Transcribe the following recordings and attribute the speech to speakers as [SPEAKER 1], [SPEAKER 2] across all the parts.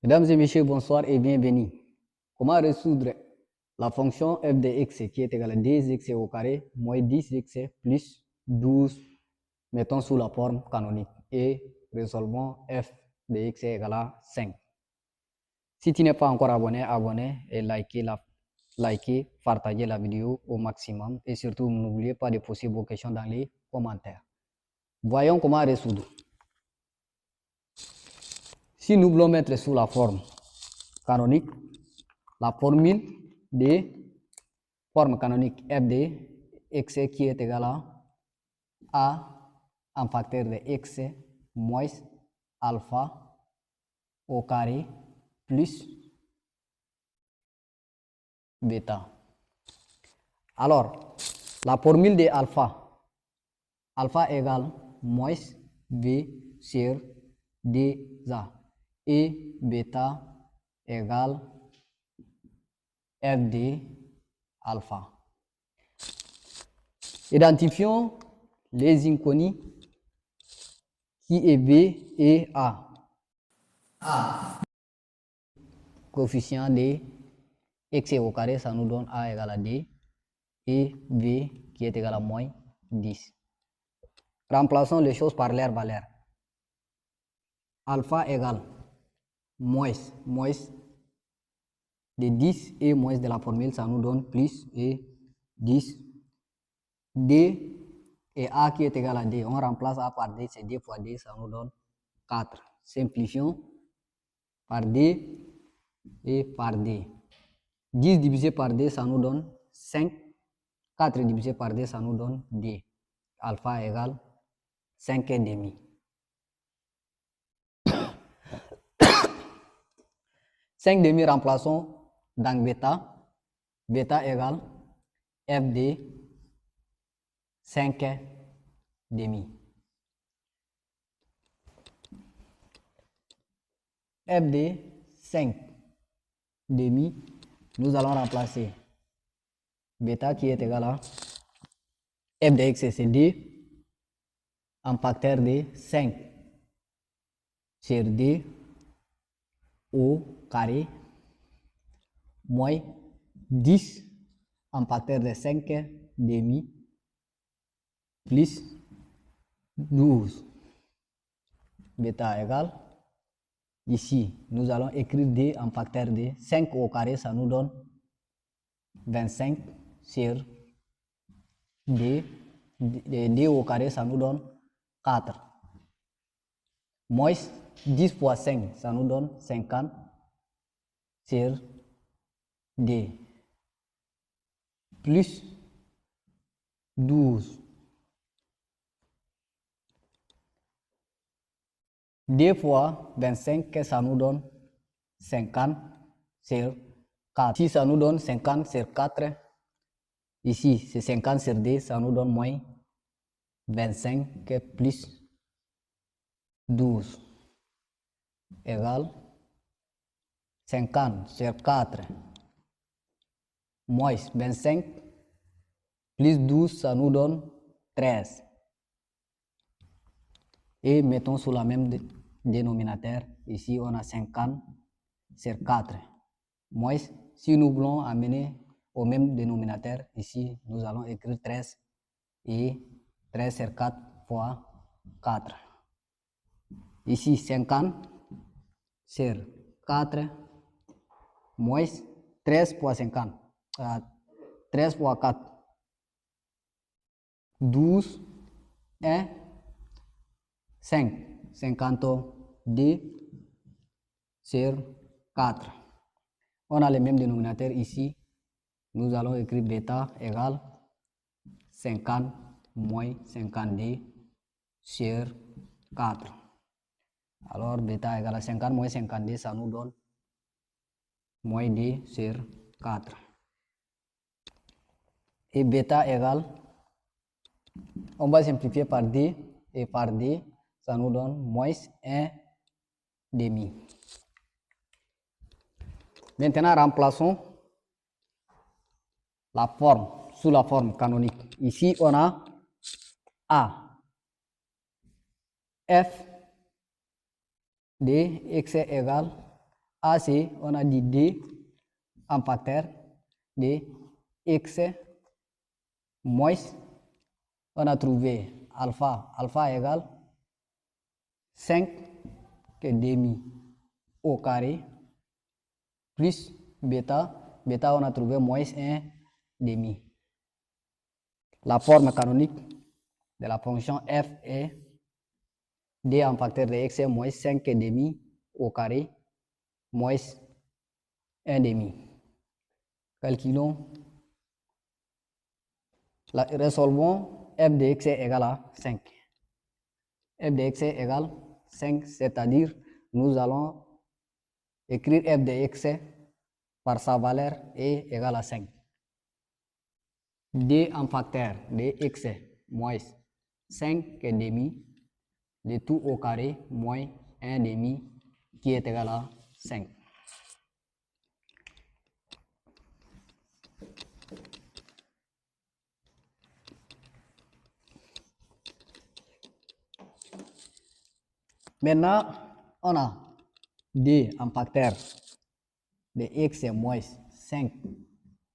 [SPEAKER 1] Mesdames et messieurs, bonsoir et bienvenue. Comment résoudre la fonction f de x qui est égale à 10x au carré moins 10x plus 12, mettons sous la forme canonique, et résolvons f de x est égal à 5. Si tu n'es pas encore abonné, abonnez et likez, partagez la vidéo au maximum et surtout n'oubliez pas de poser vos questions dans les commentaires. Voyons comment résoudre. Si nous voulons mettre sous la forme canonique, la formule de forme canonique f de x qui est égal à a en facteur de x moins alpha au carré plus bêta. Alors, la formule de alpha égale moins b sur dA et bêta égale f de alpha. Identifions les inconnus qui est b et a. Coefficient de x au carré, ça nous donne a égale à d et b qui est égal à moins 10. Remplaçons les choses par leur valeur. Alpha égale moins de 10 et moins de la formule, ça nous donne plus et 10. D et a qui est égal à d. On remplace a par d, c'est d fois d, ça nous donne 4. Simplifions par d et par d. 10 divisé par d, ça nous donne 5. 4 divisé par d, ça nous donne d. Alpha égale 5,5. 5,5 remplaçons dans bêta. Bêta égale f de 5,5. F de 5,5, nous allons remplacer bêta qui est égal à f de x, c'est d en facteur de 5 sur d au carré moins 10 en facteur de 5,5 plus 12. Bêta égale, ici nous allons écrire d en facteur de 5 au carré, ça nous donne 25 sur d. D au carré, ça nous donne 4. Moins 10 fois 5, ça nous donne 50 sur d. Plus 12. D fois 25, ça nous donne 50 sur 4. Ici, ça nous donne 50 sur 4. Ici, c'est 50 sur D, ça nous donne moins 25 plus 12 égale 50 sur 4 moins 25 plus 12, ça nous donne 13. Et mettons sous la même dénominateur, ici on a 50 sur 4. Moins, si nous voulons amener au même dénominateur, ici nous allons écrire 13 et 13 sur 4 fois 4. Ici 50 sur 4 moins 13 fois 50. 13 fois 4. 12 et 5. 52 sur 4. On a le même dénominateur ici. Nous allons écrire bêta égale 50 moins 52 sur 4. Alors bêta égale à 50 moins 52, ça nous donne moins 2 sur 4. Et bêta égale, on va simplifier par d et par d, ça nous donne moins 1,5. Maintenant, remplaçons la forme sous la forme canonique. Ici, on a a. F de x est égal A, c'est, on a dit D en facteur de x moins, on a trouvé alpha, alpha égale 5 demi au carré plus bêta, bêta on a trouvé moins 1 demi. La forme canonique de la fonction f est d en facteur de x moins 5 demi au carré moins 1 demi. Calculons. Résolvons f de x est égal à 5. F de x est égal à 5, c'est-à-dire nous allons écrire f de x par sa valeur est égal à 5. D en facteur de x moins 5 demi de tout au carré moins 1 demi qui est égal à 5. Maintenant, on a D en facteur de x moins 5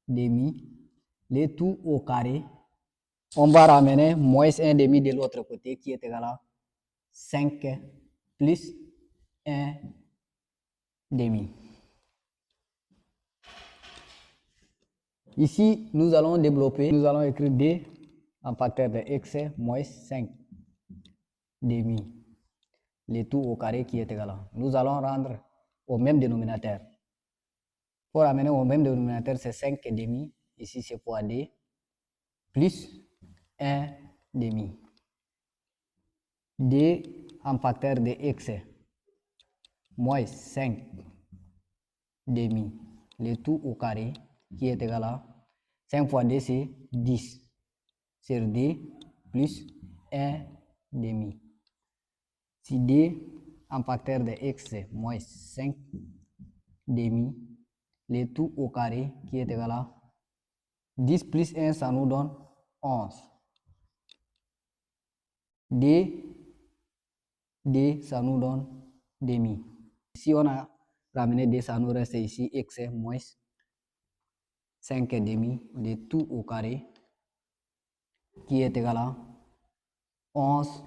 [SPEAKER 1] demi, le tout au carré. On va ramener moins 1 demi de l'autre côté qui est égal à 5 plus 1 demi. Ici, nous allons développer, nous allons écrire D en facteur de x moins 5 demi, le tout au carré qui est égal à. Nous allons rendre au même dénominateur. Pour ramener au même dénominateur, c'est 5 demi, ici c'est fois D, plus 1 demi. D en facteur de x moins 5 demi, le tout au carré qui est égal à 5 fois D c'est 10 sur D plus 1 demi. Si D en facteur de x moins 5 demi, le tout au carré qui est égal à 10 plus 1, ça nous donne 11. D, ça nous donne demi. Si on a ramené D, ça nous reste ici x moins 5 demi de tout au carré qui est égal à 11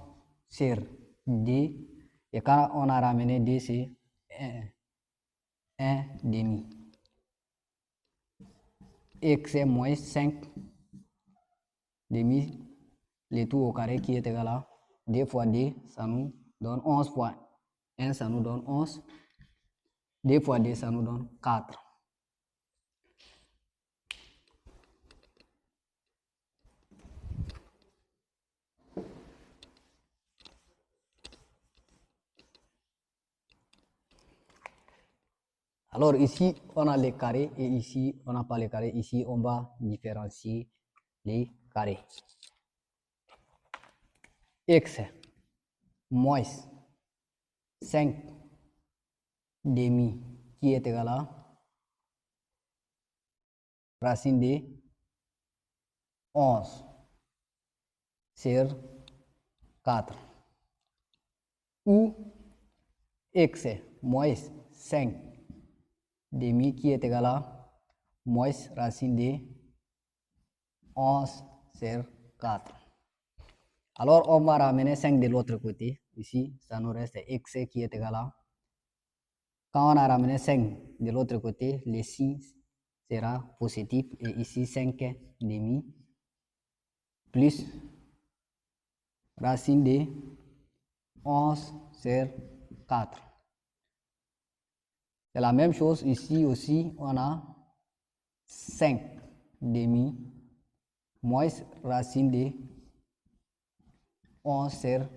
[SPEAKER 1] sur D. Et quand on a ramené D, c'est 1 demi. X moins 5 demi, le tout au carré qui est égal à 2 fois D, ça nous donne 11 fois 1, ça nous donne 11. 2 fois D, ça nous donne 4. Alors ici, on a les carrés et ici, on n'a pas les carrés. Ici, on va différencier les carrés. X moins 5 demi qui est égal à racine de 11 sur 4. Ou x moins 5 demi qui est égal à moins racine de 11 sur 4. Alors, on va ramener 5 de l'autre côté. Ici, ça nous reste x qui est égal à. Quand on a ramené 5 de l'autre côté, le signe sera positif. Et ici, 5 demi plus racine de 11 sur 4. C'est la même chose ici aussi, on a 5 demi moins racine de 11 sur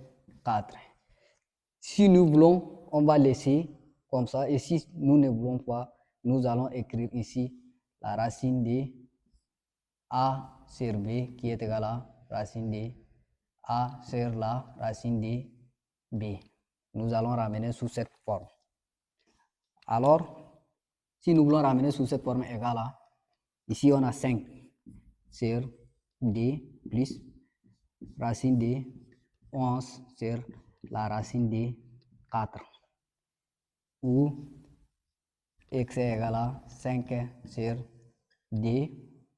[SPEAKER 1] 4. Si nous voulons, on va laisser comme ça. Et si nous ne voulons pas, nous allons écrire ici la racine de A sur B qui est égale à racine de A sur la racine de B. Nous allons ramener sous cette forme. Alors, si nous voulons ramener sous cette forme égale à, ici on a 5 sur D plus racine de 11 sur la racine de 4. Ou x est égal à 5 sur d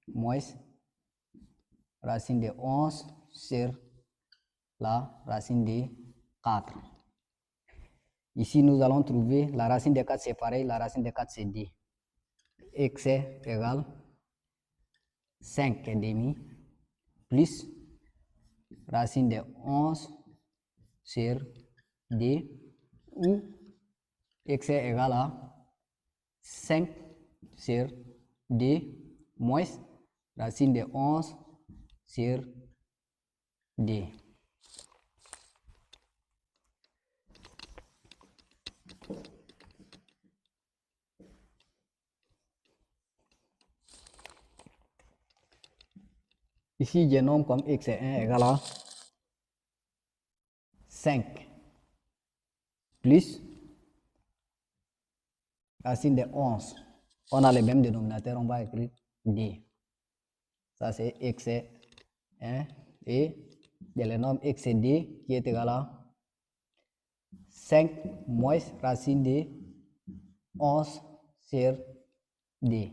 [SPEAKER 1] moins racine de 11 sur la racine de 4. Ici, nous allons trouver la racine de 4, c'est pareil, la racine de 4, c'est d. X est égal 5 et demi plus racine de 11 sur d, où x est égal à 5 sur d moins racine de 11 sur d. Ici, je nomme comme x est 1 égal à 5 plus racine de 11. On a le même dénominateur, on va écrire d. Ça, c'est x est 1 et je le nomme x est d qui est égal à 5 moins racine de 11 sur d.